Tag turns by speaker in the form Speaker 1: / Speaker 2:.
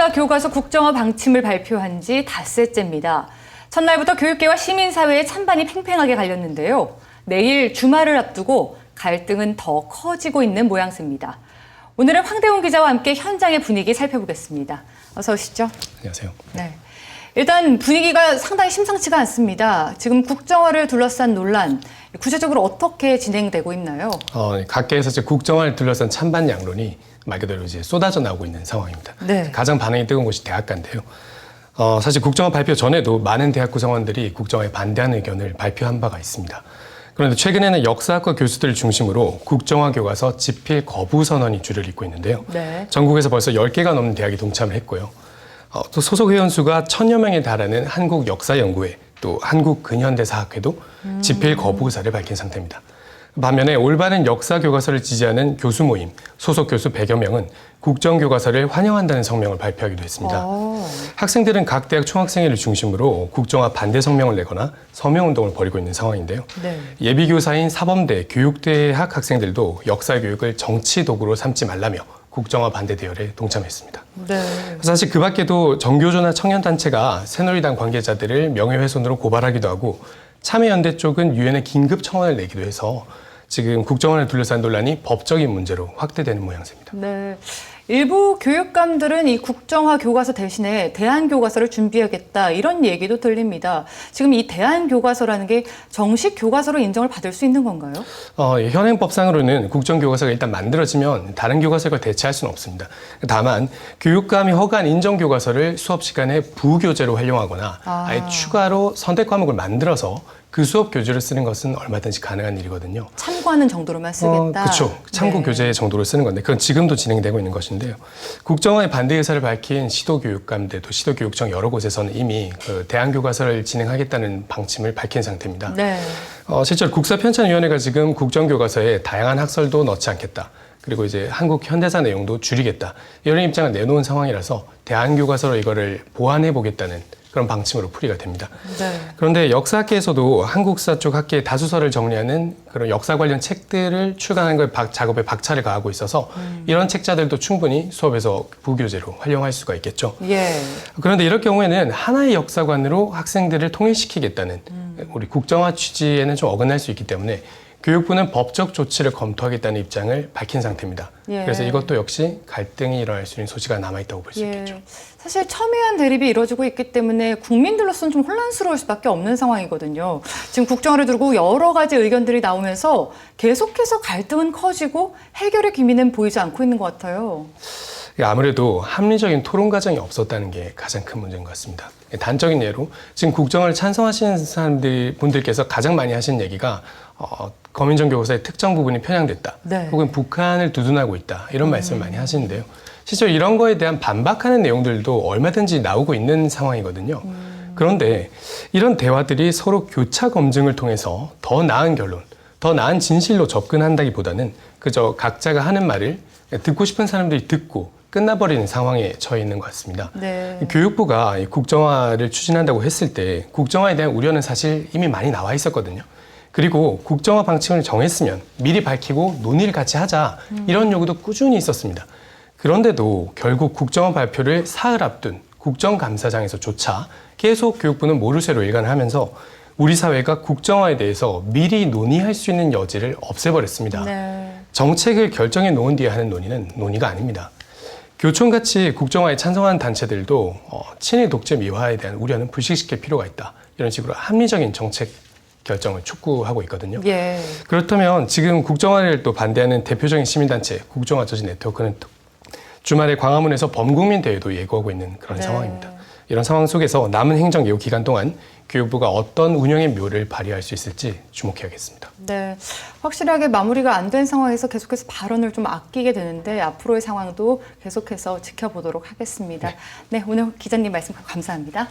Speaker 1: 역사 교과서 국정화 방침을 발표한 지 닷새째입니다. 첫날부터 교육계와 시민사회의 찬반이 팽팽하게 갈렸는데요. 내일 주말을 앞두고 갈등은 더 커지고 있는 모양새입니다. 오늘은 황대훈 기자와 함께 현장의 분위기 살펴보겠습니다. 어서 오시죠.
Speaker 2: 안녕하세요.
Speaker 1: 네. 일단 분위기가 상당히 심상치가 않습니다. 지금 국정화를 둘러싼 논란, 구체적으로 어떻게 진행되고 있나요?
Speaker 2: 각계에서 이제 국정화를 둘러싼 찬반 양론이 말 그대로 이제 쏟아져 나오고 있는 상황입니다.
Speaker 1: 네.
Speaker 2: 가장 반응이 뜨거운 곳이 대학가인데요. 사실 국정화 발표 전에도 많은 대학 구성원들이 국정화에 반대하는 의견을 발표한 바가 있습니다. 그런데 최근에는 역사학과 교수들을 중심으로 국정화 교과서 집필 거부 선언이 줄을 잇고 있는데요.
Speaker 1: 네.
Speaker 2: 전국에서 벌써 10개가 넘는 대학이 동참을 했고요. 또 소속 회원 수가 1000여 명에 달하는 한국역사연구회, 또 한국근현대사학회도 집필 거부 의사를 밝힌 상태입니다. 반면에 올바른 역사 교과서를 지지하는 교수 모임, 소속 교수 100여 명은 국정교과서를 환영한다는 성명을 발표하기도 했습니다. 학생들은 각 대학 총학생회를 중심으로 국정화 반대 성명을 내거나 서명운동을 벌이고 있는 상황인데요.
Speaker 1: 네.
Speaker 2: 예비교사인 사범대, 교육대학 학생들도 역사교육을 정치 도구로 삼지 말라며 국정화 반대 대열에 동참했습니다.
Speaker 1: 네.
Speaker 2: 사실 그 밖에도 정교조나 청년단체가 새누리당 관계자들을 명예훼손으로 고발하기도 하고 참여연대 쪽은 유엔에 긴급 청원을 내기도 해서 지금 국정화를 둘러싼 논란이 법적인 문제로 확대되는 모양새입니다.
Speaker 1: 네. 일부 교육감들은 이 국정화 교과서 대신에 대안교과서를 준비하겠다 이런 얘기도 들립니다. 지금 이 대안교과서라는 게 정식 교과서로 인정을 받을 수 있는 건가요?
Speaker 2: 현행법상으로는 국정교과서가 일단 만들어지면 다른 교과서가 대체할 수는 없습니다. 다만 교육감이 허가한 인정교과서를 수업 시간에 부교재로 활용하거나 아예 추가로 선택 과목을 만들어서 그 수업 교재를 쓰는 것은 얼마든지 가능한 일이거든요.
Speaker 1: 참고하는 정도로만 쓰겠다.
Speaker 2: 그렇죠. 참고 교재 정도로 쓰는 건데 그건 지금도 진행되고 있는 것인데요. 국정화에 반대 의사를 밝힌 시도교육감대 또 시도교육청 여러 곳에서는 이미 그 대안교과서를 진행하겠다는 방침을 밝힌 상태입니다.
Speaker 1: 네.
Speaker 2: 실제로 국사편찬위원회가 지금 국정교과서에 다양한 학설도 넣지 않겠다. 그리고 이제 한국 현대사 내용도 줄이겠다. 이런 입장을 내놓은 상황이라서 대안교과서로 이거를 보완해 보겠다는 그런 방침으로 풀이가 됩니다.
Speaker 1: 네.
Speaker 2: 그런데 역사학계에서도 한국사 쪽 학계의 다수서를 정리하는 그런 역사 관련 책들을 출간하는 걸 작업에 박차를 가하고 있어서 이런 책자들도 충분히 수업에서 부교재로 활용할 수가 있겠죠.
Speaker 1: 예.
Speaker 2: 그런데 이럴 경우에는 하나의 역사관으로 학생들을 통일시키겠다는 우리 국정화 취지에는 좀 어긋날 수 있기 때문에 교육부는 법적 조치를 검토하겠다는 입장을 밝힌 상태입니다.
Speaker 1: 예.
Speaker 2: 그래서 이것도 역시 갈등이 일어날 수 있는 소지가 남아있다고 볼 수 있겠죠.
Speaker 1: 사실 첨예한 대립이 이루어지고 있기 때문에 국민들로서는 좀 혼란스러울 수밖에 없는 상황이거든요. 지금 국정화를 두고 여러 가지 의견들이 나오면서 계속해서 갈등은 커지고 해결의 기미는 보이지 않고 있는 것 같아요.
Speaker 2: 아무래도 합리적인 토론 과정이 없었다는 게 가장 큰 문제인 것 같습니다. 단적인 예로 지금 국정화를 찬성하시는 분들께서 가장 많이 하시는 얘기가 검인정 교과서의 특정 부분이 편향됐다.
Speaker 1: 네.
Speaker 2: 혹은 북한을 두둔하고 있다. 이런 말씀을 많이 하시는데요. 실제로 이런 거에 대한 반박하는 내용들도 얼마든지 나오고 있는 상황이거든요. 그런데 이런 대화들이 서로 교차 검증을 통해서 더 나은 결론, 더 나은 진실로 접근한다기보다는 그저 각자가 하는 말을 듣고 싶은 사람들이 듣고 끝나버리는 상황에 처해 있는 것 같습니다.
Speaker 1: 네.
Speaker 2: 교육부가 국정화를 추진한다고 했을 때 국정화에 대한 우려는 사실 이미 많이 나와 있었거든요. 그리고 국정화 방침을 정했으면 미리 밝히고 논의를 같이 하자 이런 요구도 꾸준히 있었습니다. 그런데도 결국 국정화 발표를 사흘 앞둔 국정감사장에서조차 계속 교육부는 모르쇠로 일관을 하면서 우리 사회가 국정화에 대해서 미리 논의할 수 있는 여지를 없애버렸습니다.
Speaker 1: 네.
Speaker 2: 정책을 결정해 놓은 뒤에 하는 논의는 논의가 아닙니다. 교총같이 국정화에 찬성하는 단체들도 친일 독재 미화에 대한 우려는 불식시킬 필요가 있다. 이런 식으로 합리적인 정책 결정을 촉구하고 있거든요.
Speaker 1: 예.
Speaker 2: 그렇다면 지금 국정화를 또 반대하는 대표적인 시민단체 국정화 저지 네트워크는 주말에 광화문에서 범국민 대회도 예고하고 있는 그런 상황입니다. 이런 상황 속에서 남은 행정 예우 기간 동안 교육부가 어떤 운영의 묘를 발휘할 수 있을지 주목해야겠습니다.
Speaker 1: 네, 확실하게 마무리가 안 된 상황에서 계속해서 발언을 좀 아끼게 되는데 앞으로의 상황도 계속해서 지켜보도록 하겠습니다. 네, 오늘 기자님 말씀 감사합니다.